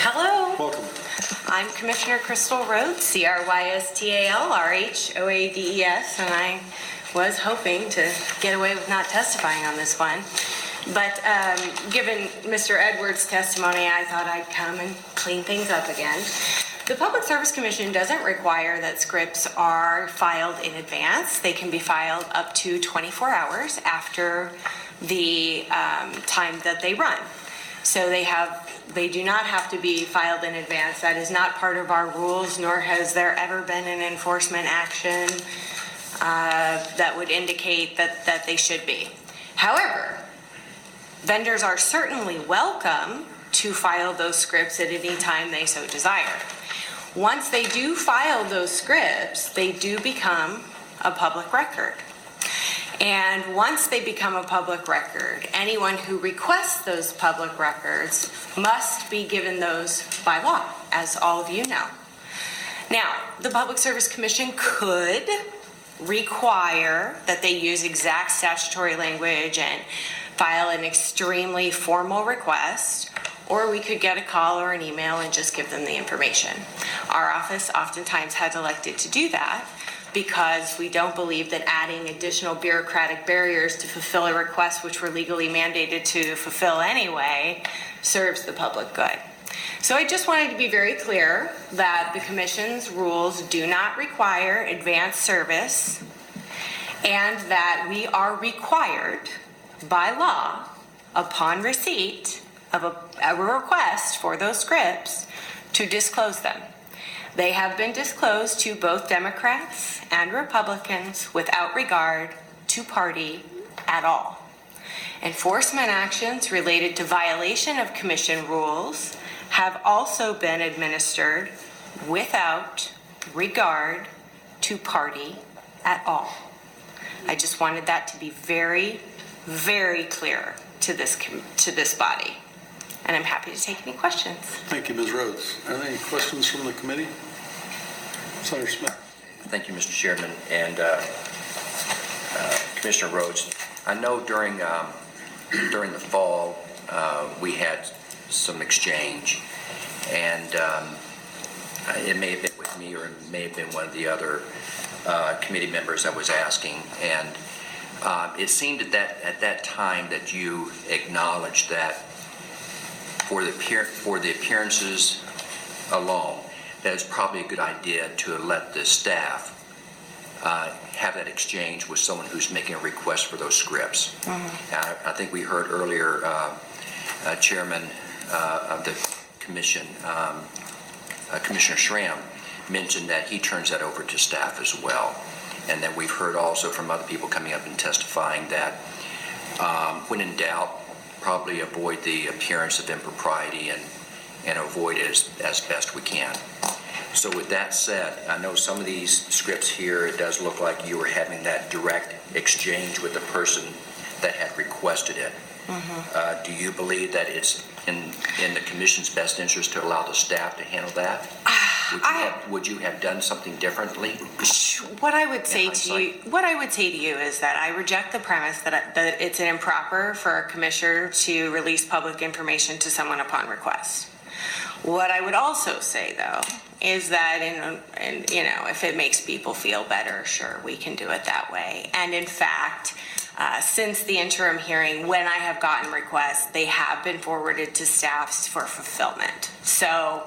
Hello. Welcome. I'm Commissioner Crystal Rhoades, Crystal Rhoades, and I was hoping to get away with not testifying on this one. But given Mr. Edwards' testimony, I thought I'd come and clean things up again. The Public Service Commission doesn't require that scripts are filed in advance. They can be filed up to 24 hours after the time that they run. So they do not have to be filed in advance. That is not part of our rules, nor has there ever been an enforcement action that would indicate that they should be. However, vendors are certainly welcome to file those scripts at any time they so desire. Once they do file those scripts, they do become a public record. And once they become a public record, anyone who requests those public records must be given those by law, as all of you know. Now, the Public Service Commission could require that they use exact statutory language and file an extremely formal request, or we could get a call or an email and just give them the information. Our office oftentimes has elected to do that because we don't believe that adding additional bureaucratic barriers to fulfill a request which we're legally mandated to fulfill anyway serves the public good. So I just wanted to be very clear that the Commission's rules do not require advanced service and that we are required by law upon receipt of a request for those scripts to disclose them. They have been disclosed to both Democrats and Republicans without regard to party at all. Enforcement actions related to violation of Commission rules have also been administered without regard to party at all. I just wanted that to be very, very clear to this body. And I'm happy to take any questions. Thank you, Ms. Rhoades. Are there any questions from the committee? Senator Smith. Thank you, Mr. Chairman. And Commissioner Rhoades, I know during the fall we had some exchange, and it may have been with me or it may have been one of the other committee members that was asking, and it seemed at that time that you acknowledged that for the appearances alone, that it's probably a good idea to let the staff have that exchange with someone who's making a request for those scripts. Mm-hmm. I think we heard earlier Chairman of the Commission, Commissioner Schramm, mentioned that he turns that over to staff as well. And then we've heard also from other people coming up and testifying that when in doubt, probably avoid the appearance of impropriety and avoid it as best we can. So with that said, I know some of these scripts here, it does look like you were having that direct exchange with the person that had requested it. Mm-hmm. Do you believe that it's in the Commission's best interest to allow the staff to handle that? Would you have done something differently? What I would say to you is that I reject the premise that it's improper for a commissioner to release public information to someone upon request. What I would also say, though, is that if it makes people feel better, sure, we can do it that way. And in fact, since the interim hearing, when I have gotten requests, they have been forwarded to staffs for fulfillment. So,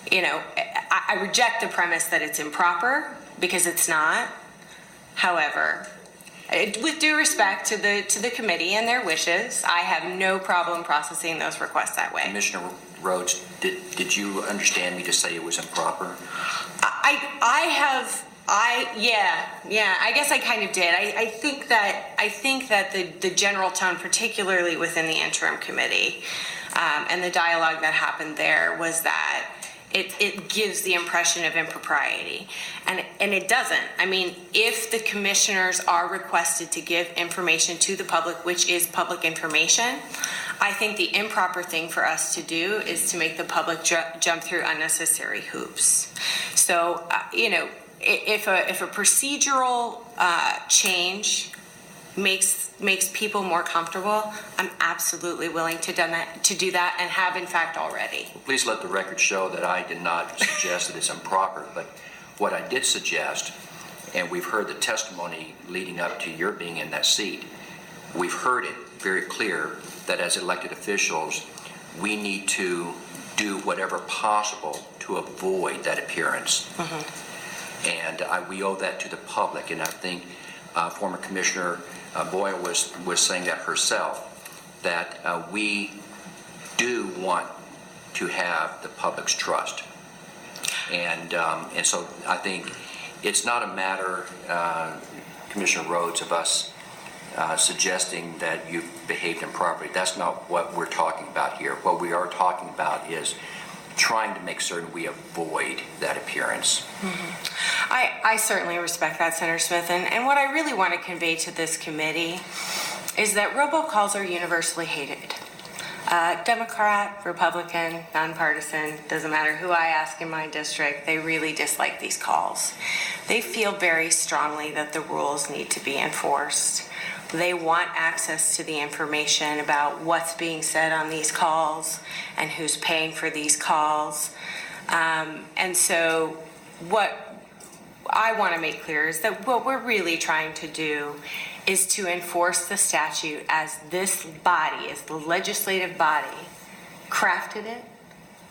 I reject the premise that it's improper, because it's not. However, with due respect to the committee and their wishes, I have no problem processing those requests that way. Commissioner Rhoades, did you understand me to say it was improper? Yeah, I guess I kind of did. I think that the general tone, particularly within the interim committee, and the dialogue that happened there was that it gives the impression of impropriety, and it doesn't. I mean, if the commissioners are requested to give information to the public, which is public information, I think the improper thing for us to do is to make the public jump through unnecessary hoops. So, if a procedural change makes people more comfortable, I'm absolutely willing to do that and have in fact already. Please let the record show that I did not suggest that it's improper, but what I did suggest, and we've heard the testimony leading up to your being in that seat, we've heard it very clear that as elected officials, we need to do whatever possible to avoid that appearance. And we owe that to the public, and I think former Commissioner Boyle was saying that herself, that we do want to have the public's trust. And so I think it's not a matter, Commissioner Rhoades, of us suggesting that you've behaved improperly. That's not what we're talking about here. What we are talking about is trying to make certain we avoid that appearance. I certainly respect that, Senator Smith, and what I really want to convey to this committee is that robocalls are universally hated. Democrat, Republican, nonpartisan, doesn't matter who I ask in my district, they really dislike these calls. They feel very strongly that the rules need to be enforced. They want access to the information about what's being said on these calls and who's paying for these calls. And so what I want to make clear is that what we're really trying to do is to enforce the statute as this body, as the legislative body, crafted it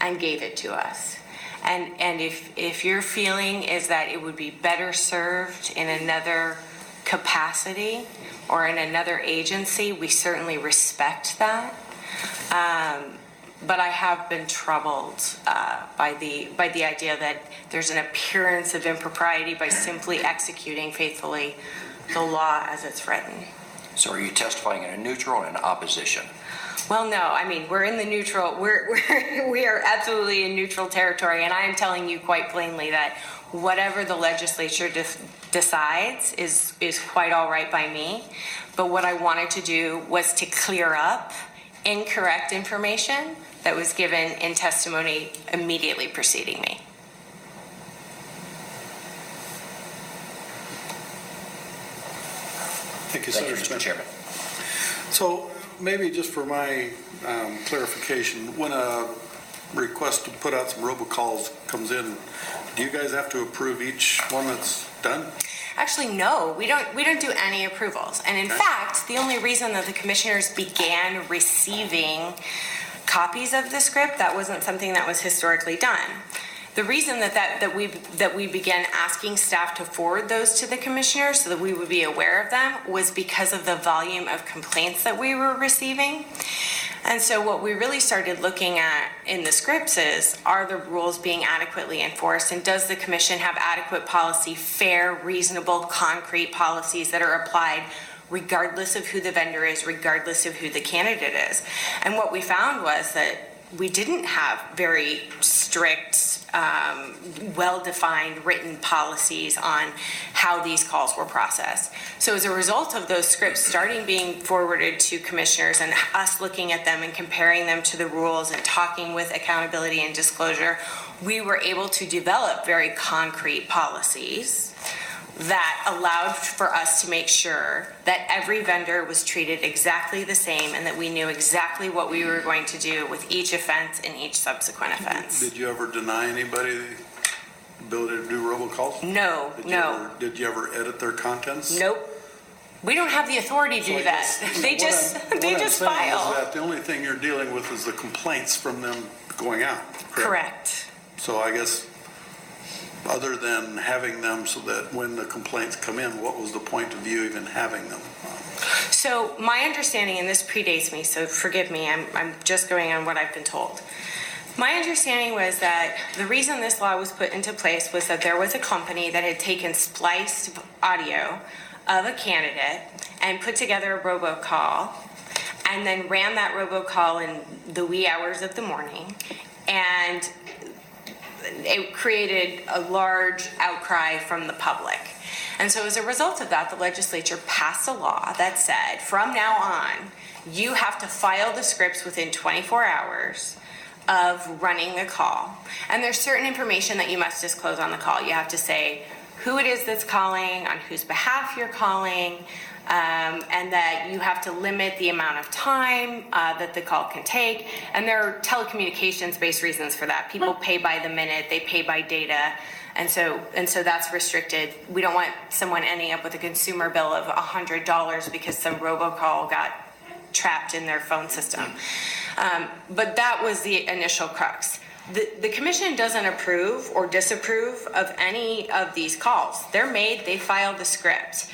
and gave it to us. And if your feeling is that it would be better served in another capacity or in another agency, we certainly respect that. But I have been troubled by the idea that there's an appearance of impropriety by simply executing faithfully the law as it's written. So are you testifying in a neutral and an opposition? Well, no. I mean, we're in the neutral. We are absolutely in neutral territory, and I am telling you quite plainly that whatever the legislature decides is quite all right by me. But what I wanted to do was to clear up incorrect information that was given in testimony immediately preceding me. Thank you, Thank you, Senator Mr. Smith. Chairman. So maybe just for my clarification, when a request to put out some robocalls comes in, do you guys have to approve each one that's done? Actually, no, we don't do any approvals. And in fact, the only reason that the commissioners began receiving copies of the script, that wasn't something that was historically done. The reason that we began asking staff to forward those to the commissioners so that we would be aware of them was because of the volume of complaints that we were receiving. And so what we really started looking at in the scripts is, are the rules being adequately enforced, and does the commission have adequate policy, fair, reasonable, concrete policies that are applied regardless of who the vendor is, regardless of who the candidate is. And what we found was that we didn't have very strict, well-defined written policies on how these calls were processed. So as a result of those scripts starting being forwarded to commissioners and us looking at them and comparing them to the rules and talking with accountability and disclosure, we were able to develop very concrete policies that allowed for us to make sure that every vendor was treated exactly the same and that we knew exactly what we were going to do with each offense and each subsequent offense. Did you ever deny anybody the ability to do robocalls? No, Did you ever edit their contents? Nope. We don't have the authority to do that. They just file. Is that the only thing you're dealing with is the complaints from them going out? Correct. So I guess, other than having them so that when the complaints come in, what was the point of you even having them? So my understanding, and this predates me, so forgive me, I'm just going on what I've been told. My understanding was that the reason this law was put into place was that there was a company that had taken spliced audio of a candidate and put together a robocall and then ran that robocall in the wee hours of the morning, and it created a large outcry from the public. And so as a result of that, the legislature passed a law that said, from now on, you have to file the scripts within 24 hours of running the call. And there's certain information that you must disclose on the call. You have to say who it is that's calling, on whose behalf you're calling, and that you have to limit the amount of time that the call can take. And there are telecommunications-based reasons for that. People pay by the minute, they pay by data, and so that's restricted. We don't want someone ending up with a consumer bill of $100 because some robocall got trapped in their phone system. But that was the initial crux. The commission doesn't approve or disapprove of any of these calls. They're made, they file the script.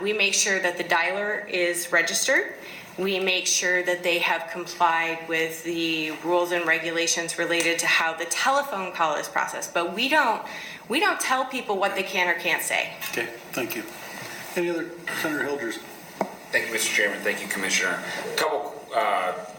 We make sure that the dialer is registered. We make sure that they have complied with the rules and regulations related to how the telephone call is processed. But we don't tell people what they can or can't say. Okay, thank you. Any other, Senator Hilders? Thank you, Mr. Chairman. Thank you, Commissioner. A couple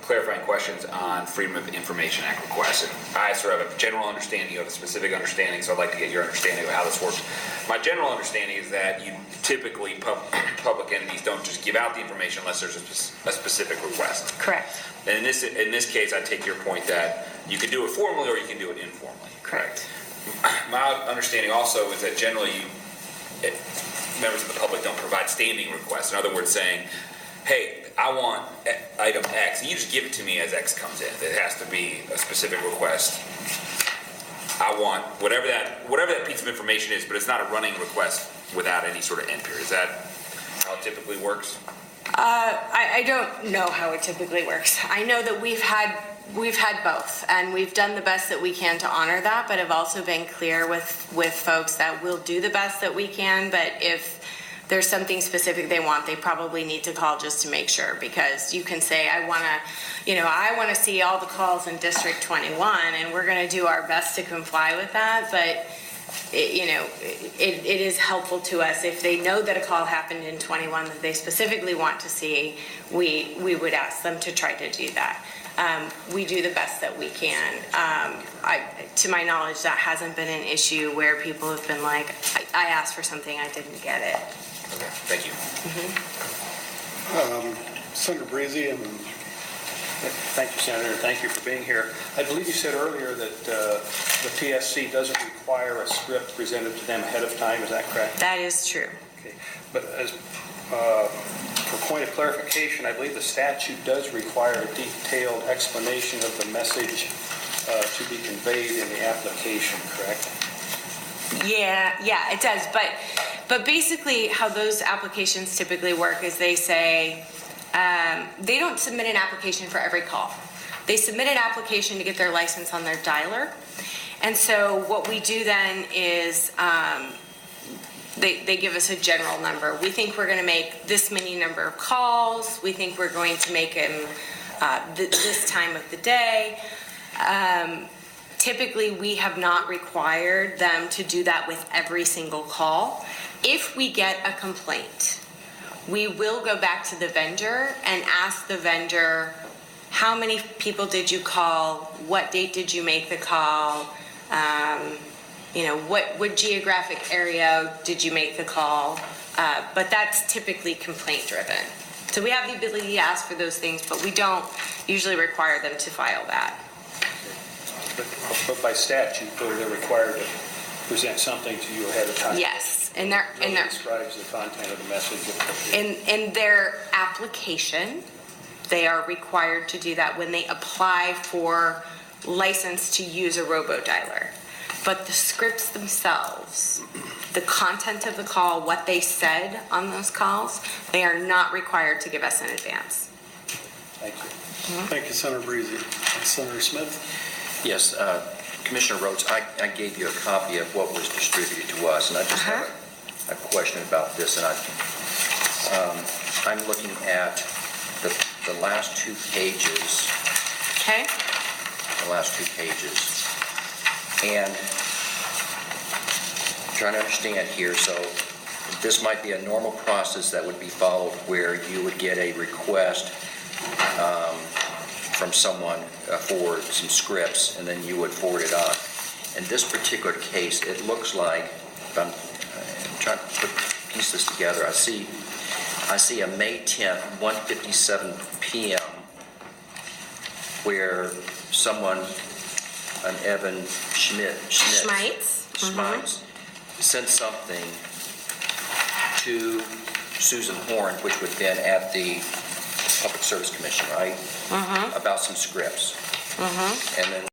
clarifying questions on Freedom of Information Act requests. And I sort of have a general understanding of a specific understanding, so I'd like to get your understanding of how this works. My general understanding is that you typically, public entities don't just give out the information unless there's a specific request. Correct. And in this case, I take your point that you can do it formally or you can do it informally. Correct. My understanding also is that generally members of the public don't provide standing requests. In other words, saying, hey, I want item X. You just give it to me as X comes in. It has to be a specific request. I want whatever that piece of information is, but it's not a running request without any sort of end period. Is that how it typically works? I don't know how it typically works. I know that we've had both, and we've done the best that we can to honor that, but have also been clear with folks that we'll do the best that we can, but if there's something specific they want, they probably need to call just to make sure, because you can say, I want to see all the calls in District 21, and we're going to do our best to comply with that, but it is helpful to us if they know that a call happened in 21 that they specifically want to see. We would ask them to try to do that. We do the best that we can. To my knowledge, that hasn't been an issue where people have been like, I asked for something, I didn't get it. Okay, thank you. Senator Breezy and Thank you, Senator, and thank you for being here. I believe you said earlier that the PSC doesn't require a script presented to them ahead of time. Is that correct? That is true. Okay. But as for point of clarification, I believe the statute does require a detailed explanation of the message to be conveyed in the application, correct? Yeah, it does. But basically how those applications typically work is they say, they don't submit an application for every call. They submit an application to get their license on their dialer. And so what we do then is they give us a general number. We think we're going to make this many number of calls. We think we're going to make them this time of the day. Typically, we have not required them to do that with every single call. If we get a complaint, we will go back to the vendor and ask the vendor, how many people did you call? What date did you make the call? What geographic area did you make the call? But that's typically complaint driven. So we have the ability to ask for those things, but we don't usually require them to file that. But by statute, they're required to present something to you ahead of time. Yes, and describes the content of the message. In their application, they are required to do that when they apply for license to use a robo-dialer. But the scripts themselves, the content of the call, what they said on those calls, they are not required to give us in advance. Thank you. Mm-hmm. Thank you, Senator Breezy. Senator Smith? Yes, Commissioner Rhoades, I gave you a copy of what was distributed to us, and I just have a question about this, and I'm looking at the last two pages. Okay. The last two pages. And I'm trying to understand here, so this might be a normal process that would be followed where you would get a request from someone for some scripts, and then you would forward it on. In this particular case, it looks like, if I'm trying to piece this together, I see a May 10th, 1:57 p.m., where someone, an Evan Schmitz, Schmitz, sent something to Susan Horn, which would have been at the Public Service Commission, right? About some scripts. And then